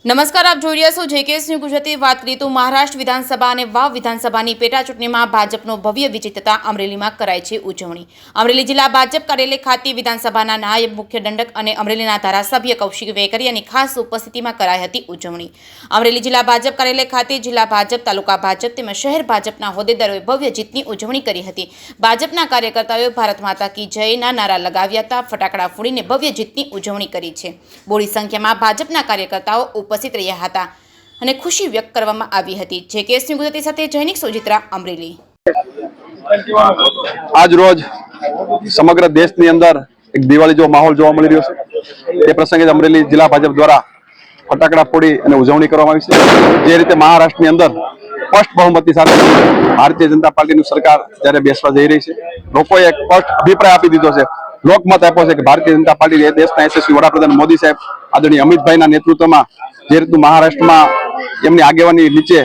નમસ્કાર, આપ જોઈ રહ્યા છો જેકેએસ ન્યૂઝ ગુજરાતી. વાત કરીએ તો મહારાષ્ટ્ર વિધાનસભા અને વાવ વિધાનસભાની પેટા ચૂંટણીમાં ભાજપનો ભવ્ય વિજય થતા અમરેલીમાં કરાઈ છે ઉજવણી. અમરેલી જિલ્લા ભાજપ કાર્યાલય ખાતે વિધાનસભાના નાયબ મુખ્ય દંડક અને અમરેલીના ધારાસભ્ય કૌશિક વેકરિયાની ખાસ ઉપસ્થિતિમાં કરાઈ હતી ઉજવણી. અમરેલી જિલ્લા ભાજપ કાર્યાલય ખાતે જિલ્લા ભાજપ, તાલુકા ભાજપ તેમજ શહેર ભાજપના હોદ્દેદારોએ ભવ્ય જીતની ઉજવણી કરી હતી. ભાજપના કાર્યકર્તાઓએ ભારત માતા કી જયના નારા લગાવ્યા હતા. ફટાકડા ફોડીને ભવ્ય જીતની ઉજવણી કરી છે. બોડી સંખ્યામાં ભાજપના કાર્યકર્તાઓ ઉપસ્થિત રહ્યા હતા અને ખુશી વ્યક્ત કરવામાં આવી હતી. જેકેએસ ન્યૂઝ ગુજરાતી સાથે જૈનિક સોજિત્રા, અમરેલી. આજ રોજ સમગ્ર દેશની અંદર એક દિવાળી જેવો માહોલ જોવા મળી રહ્યો છે. તે પ્રસંગે અમરેલી જિલ્લા ભાજપ દ્વારા ફટાકડા ફોડી અને ઉજવણી કરવામાં આવી છે. જે રીતે મહારાષ્ટ્રની અંદર સ્પષ્ટ બહુમતી સાથે ભારતીય જનતા પાર્ટીની સરકાર જ્યારે બેસવા જઈ રહી છે, લોકોએ એક સ્પષ્ટ અભિપ્રાય આપી દીધો છે, લોકમત આપ્યો છે કે ભારતીય જનતા પાર્ટી એ દેશના યશસ્વી વડાપ્રધાન મોદી સાહેબ આદરણીય અમિતભાઈના નેતૃત્વમાં જે રીતનું મહારાષ્ટ્રમાં એમની આગેવાની નીચે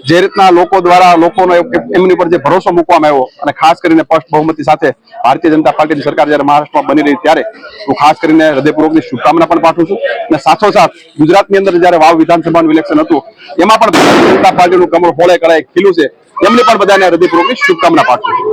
જે રીતના લોકો દ્વારા લોકોનો એમની ઉપર જે ભરોસો મૂકવામાં આવ્યો અને ખાસ કરીને સ્પષ્ટ બહુમતી સાથે ભારતીય જનતા પાર્ટીની સરકાર જ્યારે મહારાષ્ટ્રમાં બની રહી ત્યારે હું ખાસ કરીને હૃદયપૂર્વકની શુભકામના પણ પાઠવું છું. અને સાથોસાથ ગુજરાતની અંદર જ્યારે વાવ વિધાનસભાનું ઇલેક્શન હતું એમાં પણ ભારતીય જનતા પાર્ટીનું કમળ ફોળે કળાએ ખીલ્યું છે, એમની પણ બધાને હૃદયપૂર્વકની શુભકામના પાઠવું છું.